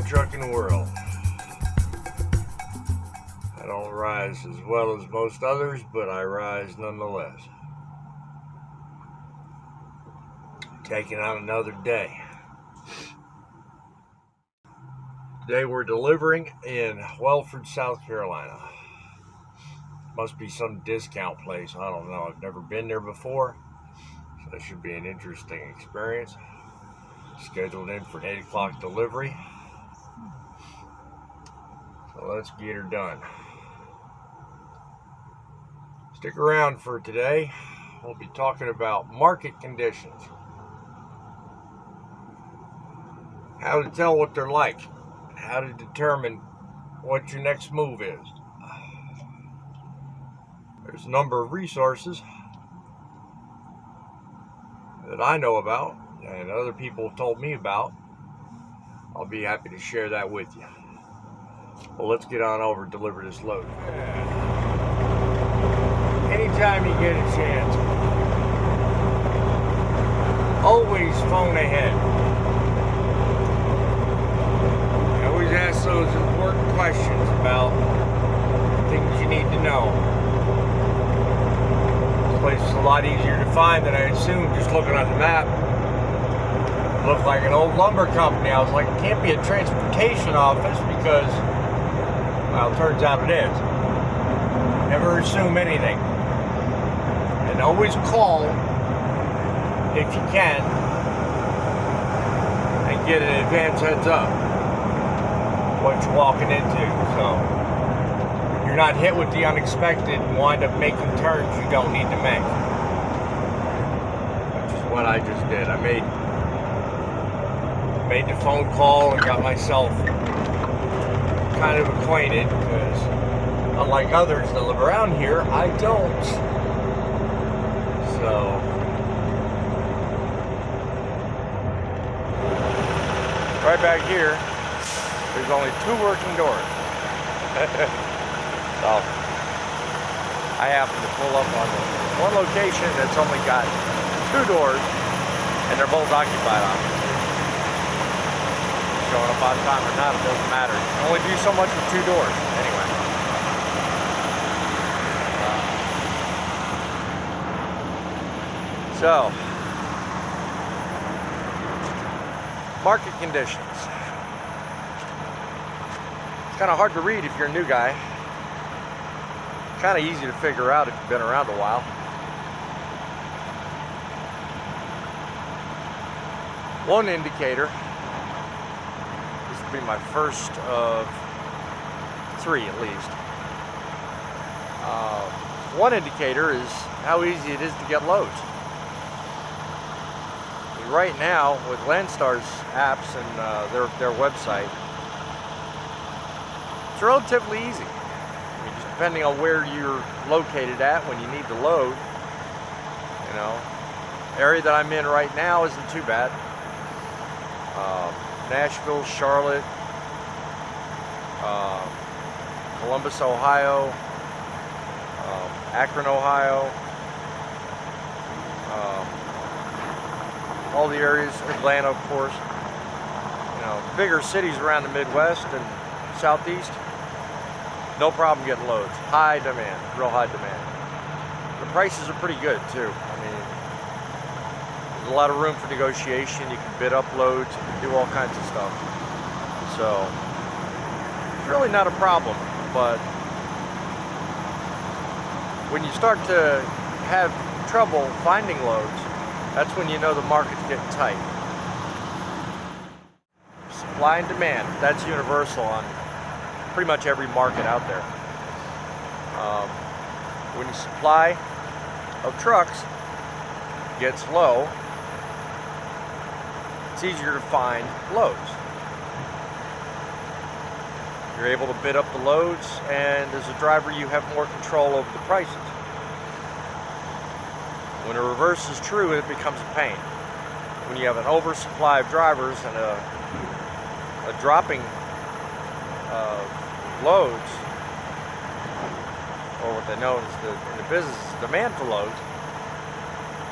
trucking world. I don't rise as well as most others, but I rise nonetheless. Taking on another day. Today we're delivering in Wellford, South Carolina. Must be some discount place. I don't know. I've never been there before. So that should be an interesting experience. Scheduled in for an 8 o'clock delivery. So let's get her done. Stick around for today. We'll be talking about market conditions. How to tell what they're like. How to determine what your next move is. There's a number of resources that I know about and other people have told me about. I'll be happy to share that with you. Well, let's get on over and deliver this load. Anytime you get a chance, always phone ahead. I always ask those important questions about things you need to know. This place is a lot easier to find than I assumed just looking on the map. It looked like an old lumber company. I was like, it can't be a transportation office because, well, it turns out it is. Never assume anything. And always call if you can and get an advance heads up what you're walking into. So you're not hit with the unexpected and wind up making turns you don't need to make. Which is what I just did. I made the phone call and got myself kind of acquainted, because unlike others that live around here, I don't. So right back here, there's only 2 working doors. So I happen to pull up on one location that's only got 2 doors, and they're both occupied. Showing up on time or not, it doesn't matter. You can only do so much with 2 doors. Anyway. So, market conditions. It's kind of hard to read if you're a new guy. Kind of easy to figure out if you've been around a while. One indicator, this will be my first of 3 at least. One indicator is how easy it is to get loads. Right now, with Landstar's apps and their website, it's relatively easy. I mean, just depending on where you're located at when you need to load. You know, area that I'm in right now isn't too bad. Nashville, Charlotte, Columbus, Ohio, Akron, Ohio. All the areas, Atlanta, of course. You know, bigger cities around the Midwest and Southeast, no problem getting loads. High demand, real high demand. The prices are pretty good too. I mean, there's a lot of room for negotiation. You can bid up loads, you can do all kinds of stuff. So, it's really not a problem, but when you start to have trouble finding loads, that's when you know the market's getting tight. Supply and demand, that's universal on pretty much every market out there. When the supply of trucks gets low, it's easier to find loads. You're able to bid up the loads, and as a driver you have more control over the prices. When the reverse is true, it becomes a pain. When you have an oversupply of drivers and a dropping loads, or what they know as in the business is demand for loads,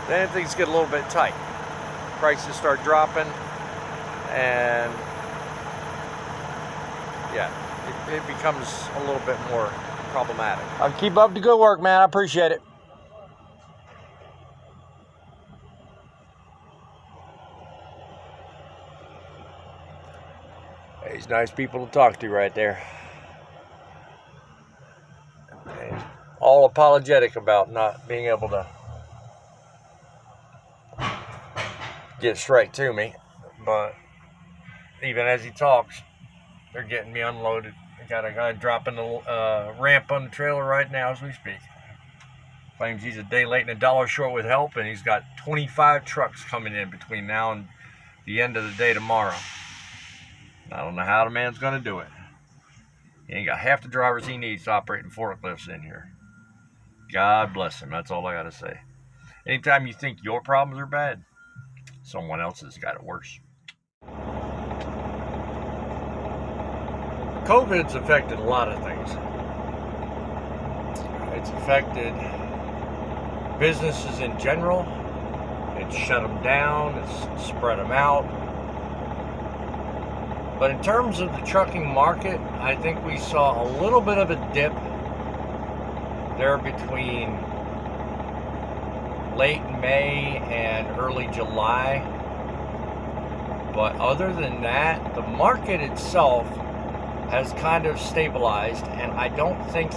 then things get a little bit tight. Prices start dropping, and yeah, it becomes a little bit more problematic. I'll keep up the good work, man. I appreciate it. He's nice people to talk to right there. And all apologetic about not being able to get straight to me, but even as he talks, they're getting me unloaded. I got a guy dropping the ramp on the trailer right now as we speak. Claims he's a day late and a dollar short with help, and he's got 25 trucks coming in between now and the end of the day tomorrow. I don't know how the man's going to do it. He ain't got half the drivers he needs to operate forklifts in here. God bless him. That's all I got to say. Anytime you think your problems are bad, someone else has got it worse. COVID's affected a lot of things. It's affected businesses in general. It's shut them down. It's spread them out. But in terms of the trucking market, I think we saw a little bit of a dip there between late May and early July. But other than that, the market itself has kind of stabilized, and I don't think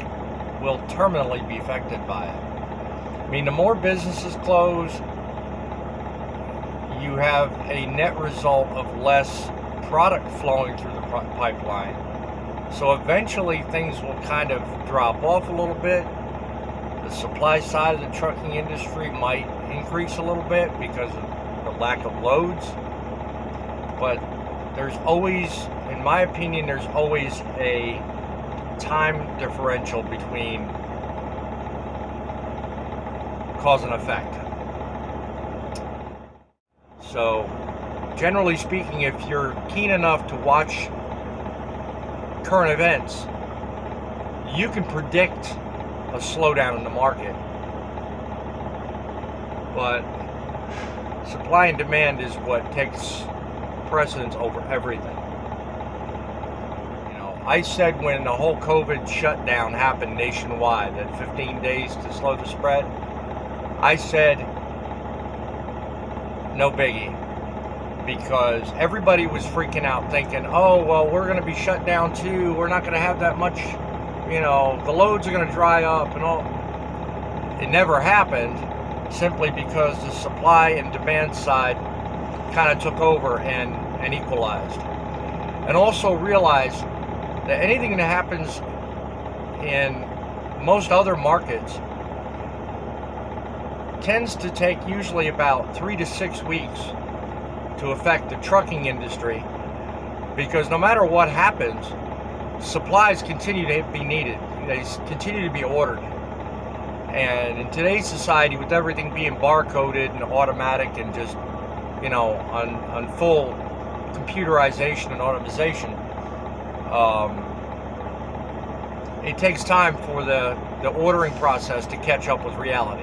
will terminally be affected by it. I mean, the more businesses close, you have a net result of less product flowing through the pipeline. So eventually things will kind of drop off a little bit. The supply side of the trucking industry might increase a little bit because of the lack of loads. But there's always, in my opinion, there's always a time differential between cause and effect. So generally speaking, if you're keen enough to watch current events, you can predict a slowdown in the market. But supply and demand is what takes precedence over everything. You know, I said when the whole COVID shutdown happened nationwide, that 15 days to slow the spread, I said no biggie. Because everybody was freaking out thinking, oh, well, we're going to be shut down too. We're not going to have that much, you know, the loads are going to dry up and all. It never happened simply because the supply and demand side kind of took over and equalized. And also realize that anything that happens in most other markets tends to take usually about 3 to 6 weeks to affect the trucking industry, because no matter what happens, supplies continue to be needed. They continue to be ordered. And in today's society, with everything being barcoded and automatic and just, you know, on full computerization and automation, it takes time for the ordering process to catch up with reality.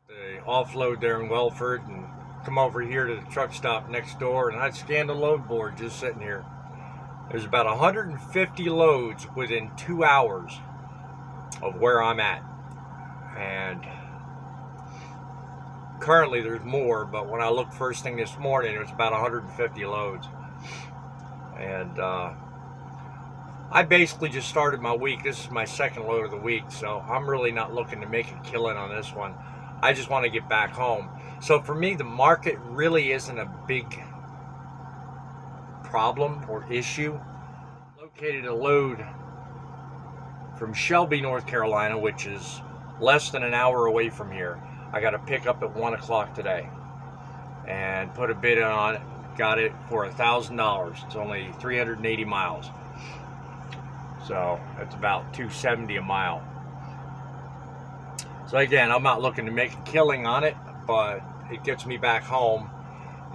The offload there in Welford and come over here to the truck stop next door, and I scanned the load board just sitting here. There's about 150 loads within 2 hours of where I'm at, and currently there's more, but when I looked first thing this morning, it was about 150 loads. And I basically just started my week. This is my second load of the week, so I'm really not looking to make a killing on this one. I just want to get back home. So for me, the market really isn't a big problem or issue. Located a load from Shelby, North Carolina, which is less than an hour away from here. I got to pick up at 1 o'clock today and put a bid on it. Got it for $1,000. It's only 380 miles. So that's about $270 a mile. So again, I'm not looking to make a killing on it, but it gets me back home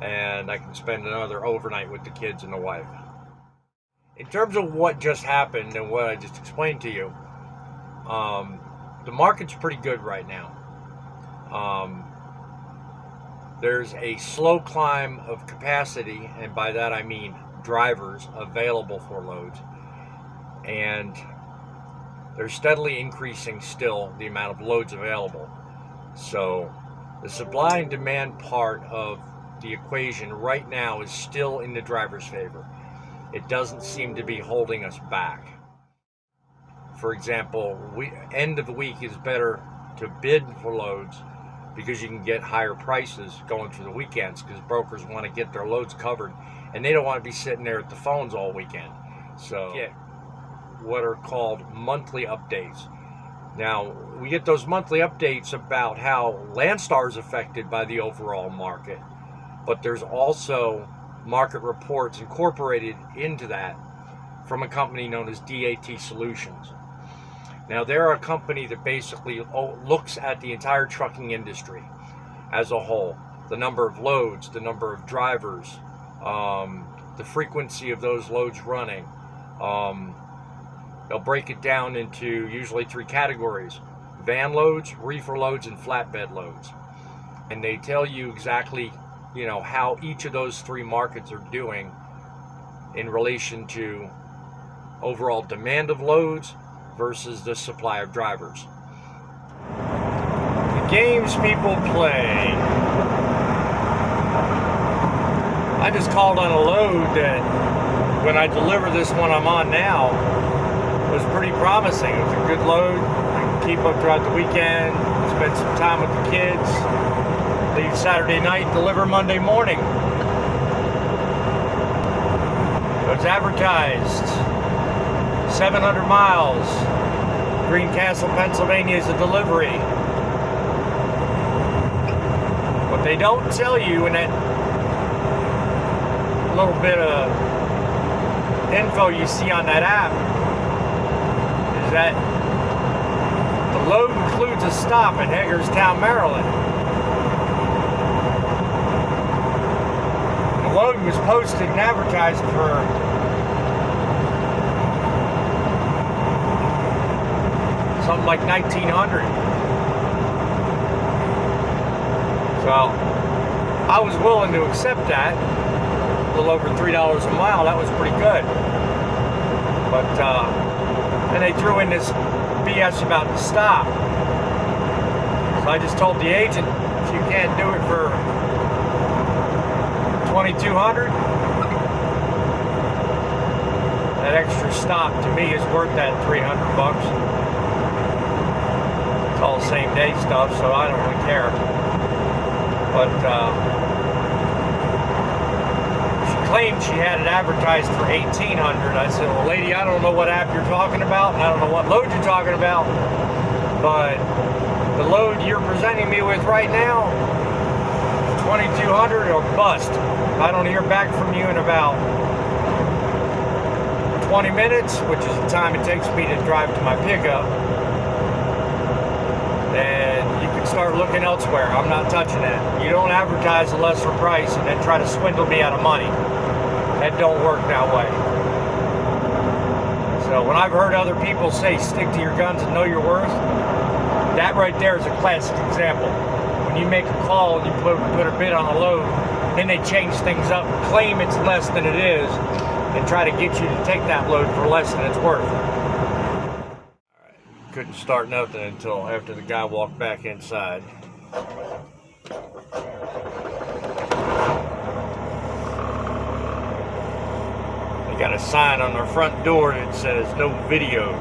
and I can spend another overnight with the kids and the wife. In terms of what just happened and what I just explained to you, the market's pretty good right now. there's a slow climb of capacity, and by that I mean drivers available for loads, and they're steadily increasing still the amount of loads available. So the supply and demand part of the equation right now is still in the driver's favor. It doesn't seem to be holding us back. For example, end of the week is better to bid for loads because you can get higher prices going through the weekends, because brokers want to get their loads covered and they don't want to be sitting there at the phones all weekend. So get what are called monthly updates. Now, we get those monthly updates about how Landstar is affected by the overall market, but there's also market reports incorporated into that from a company known as DAT Solutions. Now, they're a company that basically looks at the entire trucking industry as a whole. The number of loads, the number of drivers, the frequency of those loads running. They'll break it down into usually 3 categories: van loads, reefer loads, and flatbed loads. And they tell you exactly, how each of those 3 markets are doing in relation to overall demand of loads versus the supply of drivers. The games people play. I just called on a load that, when I deliver this one I'm on now, was pretty promising. It was a good load. I can keep up throughout the weekend, spend some time with the kids, leave Saturday night, deliver Monday morning. It was advertised 700 miles, Greencastle, Pennsylvania is a delivery. What they don't tell you in that little bit of info you see on that app is that the load includes a stop in Hagerstown, Maryland. The load was posted and advertised for something like $1,900. So I was willing to accept that. A little over $3 a mile. That was pretty good. But then they threw in this BS about the stop. So I just told the agent, if you can't do it for $2,200, that extra stop to me is worth that $300. All same day stuff, so I don't really care. But she claimed she had it advertised for $1,800. I said, well, lady, I don't know what app you're talking about, and I don't know what load you're talking about, but the load you're presenting me with right now, $2,200 or bust. If I don't hear back from you in about 20 minutes, which is the time it takes me to drive to my pickup, then you can start looking elsewhere. I'm not touching that. You don't advertise a lesser price and then try to swindle me out of money. That don't work that way. So when I've heard other people say stick to your guns and know your worth, that right there is a classic example. When you make a call and you put a bid on a load, then they change things up, claim it's less than it is, and try to get you to take that load for less than it's worth. Couldn't start nothing until after the guy walked back inside. They got a sign on their front door that says no videos.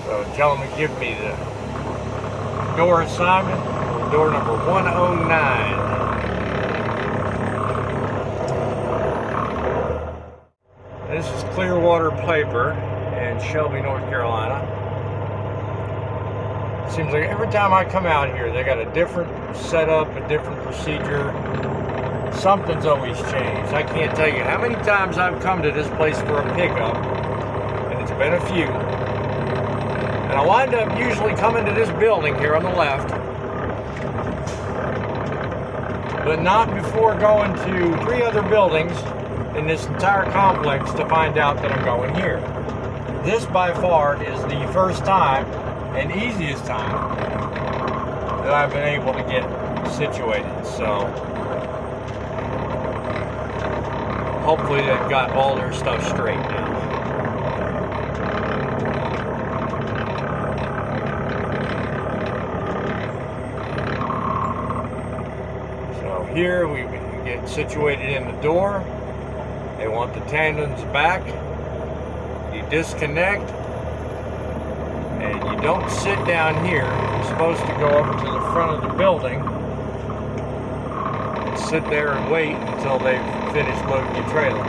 So tell them to give me the door assignment, door number 109. This is Clearwater Paper in Shelby, North Carolina. Seems like every time I come out here, they got a different setup, a different procedure. Something's always changed. I can't tell you how many times I've come to this place for a pickup, and it's been a few. And I wind up usually coming to this building here on the left, but not before going to 3 other buildings in this entire complex to find out that I'm going here. This by far is the first time and easiest time that I've been able to get situated. So hopefully they've got all their stuff straight now. So here we get situated in the door. They want the tandems back. You disconnect and you don't sit down here. You're supposed to go over to the front of the building and sit there and wait until they've finished loading your trailer.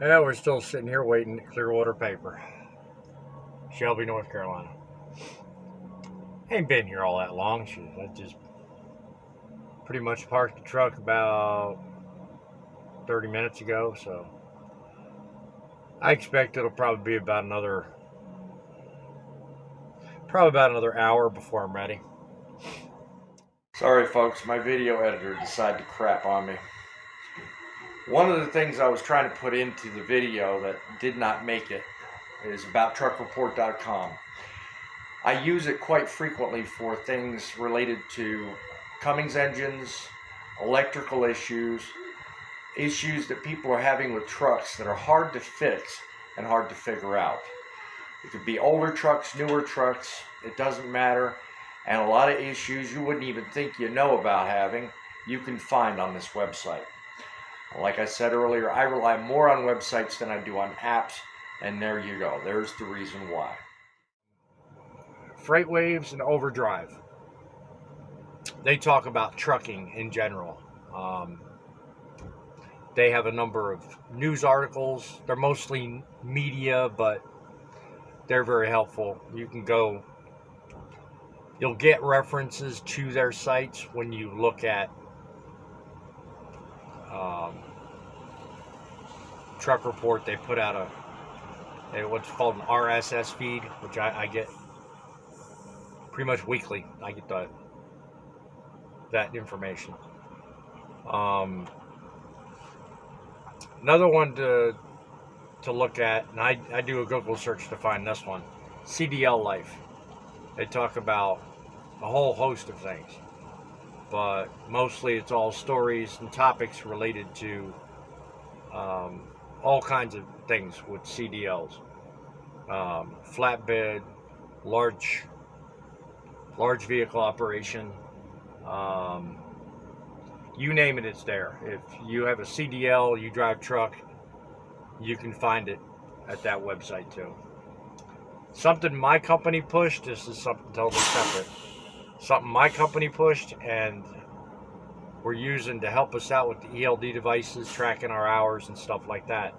Yeah, we're still sitting here waiting at Clearwater Paper, Shelby, North Carolina. Ain't been here all that long. I just pretty much parked the truck about 30 minutes ago, so I expect it'll probably be about another hour before I'm ready. Sorry folks, my video editor decided to crap on me. One of the things I was trying to put into the video that did not make it is about truckreport.com. I use it quite frequently for things related to Cummins engines, electrical issues that people are having with trucks that are hard to fix and hard to figure out. It could be older trucks, newer trucks, it doesn't matter. And a lot of issues you wouldn't even think you know about having, you can find on this website. Like I said earlier, I rely more on websites than I do on apps, and there you go. There's the reason why. FreightWaves and Overdrive. They talk about trucking in general. They have a number of news articles. They're mostly media, but they're very helpful. You can go, you'll get references to their sites when you look at Truck Report. They put out what's called an RSS feed, which I get pretty much weekly. I get that information. Another one to look at, and I do a Google search to find this one, CDL Life. They talk about a whole host of things, but mostly it's all stories and topics related to all kinds of things with CDLs. Flatbed, large vehicle operation, you name it, it's there. If you have a CDL, you drive truck, you can find it at that website too. Something my company pushed, this is something totally separate. Something my company pushed and we're using to help us out with the ELD devices, tracking our hours and stuff like that.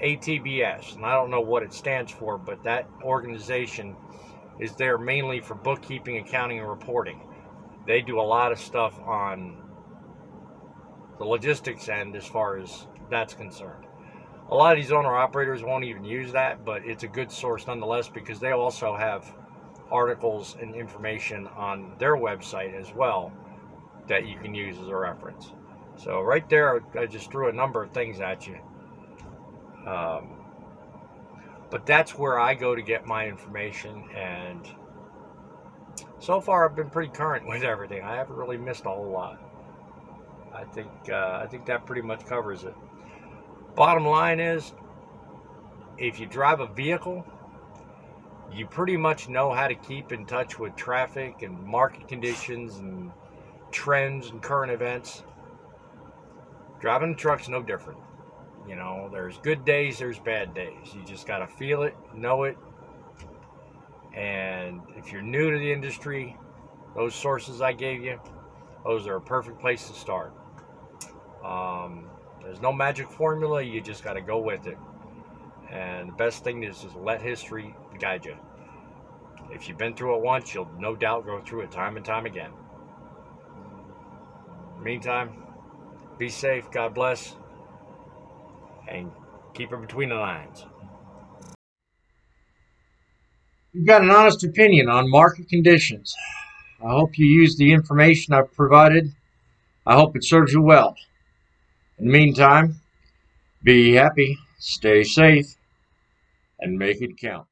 ATBS, and I don't know what it stands for, but that organization is there mainly for bookkeeping, accounting, and reporting. They do a lot of stuff on the logistics end as far as that's concerned. A lot of these owner-operators won't even use that, but it's a good source nonetheless because they also have articles and information on their website as well that you can use as a reference. So right there, I just threw a number of things at you. But that's where I go to get my information, and so far I've been pretty current with everything. I haven't really missed a whole lot. I think that pretty much covers it. Bottom line is, if you drive a vehicle, you pretty much know how to keep in touch with traffic and market conditions and trends and current events. Driving a truck's no different. You know, there's good days, there's bad days. You just got to feel it, know it. And if you're new to the industry, those sources I gave you, those are a perfect place to start. There's no magic formula, you just got to go with it. And the best thing is just let history guide you. If you've been through it once, you'll no doubt go through it time and time again. Meantime, be safe, God bless, and keep it between the lines. You've got an honest opinion on market conditions. I hope you use the information I've provided. I hope it serves you well. In the meantime, Be happy, stay safe, and make it count.